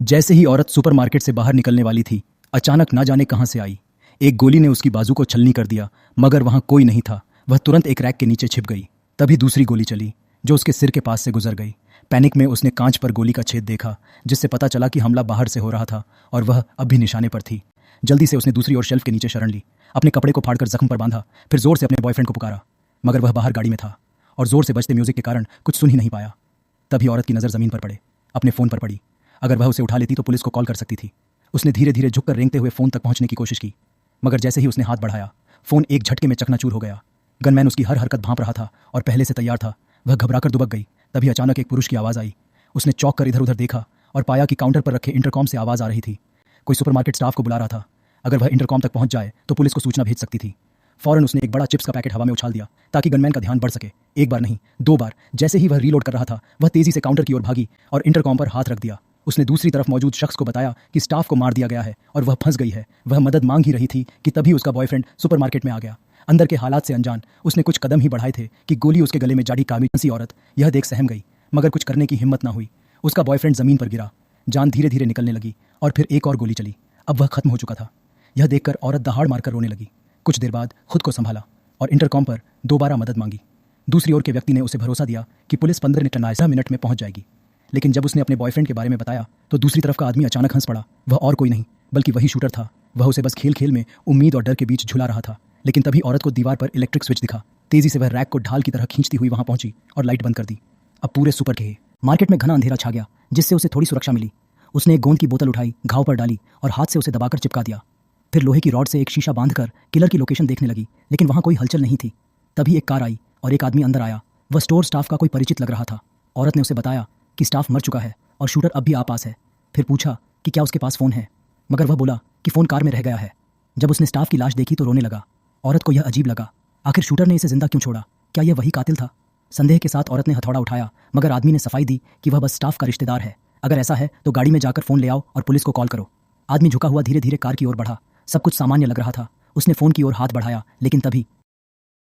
जैसे ही औरत सुपरमार्केट से बाहर निकलने वाली थी, अचानक ना जाने कहां से आई एक गोली ने उसकी बाजू को छलनी कर दिया, मगर वहां कोई नहीं था। वह तुरंत एक रैक के नीचे छिप गई। तभी दूसरी गोली चली जो उसके सिर के पास से गुजर गई। पैनिक में उसने कांच पर गोली का छेद देखा, जिससे पता चला कि हमला बाहर से हो रहा था और वह अब भी निशाने पर थी। जल्दी से उसने दूसरी ओर शेल्फ के नीचे शरण ली, अपने कपड़े को फाड़कर जख्म पर बांधा, फिर जोर से अपने बॉयफ्रेंड को पुकारा, मगर वह बाहर गाड़ी में था और जोर से बजते म्यूजिक के कारण कुछ सुन ही नहीं पाया। तभी औरत की नज़र जमीन पर पड़े, अपने फ़ोन पर पड़ी। अगर वह उसे उठा लेती तो पुलिस को कॉल कर सकती थी। उसने धीरे धीरे झुककर रेंगते हुए फ़ोन तक पहुंचने की कोशिश की, मगर जैसे ही उसने हाथ बढ़ाया, फ़ोन एक झटके में चकनाचूर हो गया। गनमैन उसकी हर हरकत भांप रहा था और पहले से तैयार था। वह घबराकर दुबक गई। तभी अचानक एक पुरुष की आवाज़ आई। उसने चौंक कर इधर उधर देखा और पाया कि काउंटर पर रखे इंटरकॉम से आवाज़ आ रही थी। कोई सुपरमार्केट स्टाफ को बुला रहा था। अगर वह इंटरकॉम तक पहुंच जाए तो पुलिस को सूचना भेज सकती थी। फौरन उसने एक बड़ा चिप्स का पैकेट हवा में उछाल दिया ताकि गनमैन का ध्यान बढ़ सके। एक बार नहीं, 2 बार। जैसे ही वह रीलोड कर रहा था, वह तेजी से काउंटर की ओर भागी और इंटरकॉम पर हाथ रख दिया। उसने दूसरी तरफ मौजूद शख्स को बताया कि स्टाफ को मार दिया गया है और वह फंस गई है। वह मदद मांग ही रही थी कि तभी उसका बॉयफ्रेंड सुपरमार्केट में आ गया। अंदर के हालात से अनजान उसने कुछ कदम ही बढ़ाए थे कि गोली उसके गले में जाड़ी कामी औरत यह देख सहम गई, मगर कुछ करने की हिम्मत ना हुई। उसका बॉयफ्रेंड जमीन पर गिरा, जान धीरे धीरे निकलने लगी और फिर एक और गोली चली। अब वह खत्म हो चुका था। यह देखकर औरत दहाड़ मारकर रोने लगी। कुछ देर बाद खुद को संभाला और इंटरकॉम पर दोबारा मदद मांगी। दूसरी ओर के व्यक्ति ने उसे भरोसा दिया कि पुलिस 15 मिनट में पहुंच जाएगी। लेकिन जब उसने अपने बॉयफ्रेंड के बारे में बताया तो दूसरी तरफ का आदमी अचानक हंस पड़ा। वह और कोई नहीं बल्कि वही शूटर था। वह उसे बस खेल खेल में उम्मीद और डर के बीच झुला रहा था। लेकिन तभी औरत को दीवार पर इलेक्ट्रिक स्विच दिखा। तेजी से वह रैक को ढाल की तरह खींचती हुई वहां पहुंची और लाइट बंद कर दी। अब पूरे सुपर के मार्केट में घना अंधेरा छा गया, जिससे उसे थोड़ी सुरक्षा मिली। उसने एक गोंद की बोतल उठाई, घाव पर डाली और हाथ से उसे दबाकर चिपका दिया। फिर लोहे की रॉड से एक शीशा बांधकर किलर की लोकेशन देखने लगी, लेकिन वहां कोई हलचल नहीं थी। तभी एक कार आई और एक आदमी अंदर आया। वह स्टोर स्टाफ का कोई परिचित लग रहा था। औरत ने उसे बताया कि स्टाफ मर चुका है और शूटर अब भी आप पास है। फिर पूछा कि क्या उसके पास फ़ोन है, मगर वह बोला कि फ़ोन कार में रह गया है। जब उसने स्टाफ की लाश देखी तो रोने लगा। औरत को यह अजीब लगा, आखिर शूटर ने इसे जिंदा क्यों छोड़ा? क्या यह वही कातिल था? संदेह के साथ औरत ने हथौड़ा उठाया, मगर आदमी ने सफाई दी कि वह बस स्टाफ का रिश्तेदार है। अगर ऐसा है तो गाड़ी में जाकर फ़ोन ले आओ और पुलिस को कॉल करो। आदमी झुका हुआ धीरे धीरे कार की ओर बढ़ा। सब कुछ सामान्य लग रहा था। उसने फ़ोन की ओर हाथ बढ़ाया, लेकिन तभी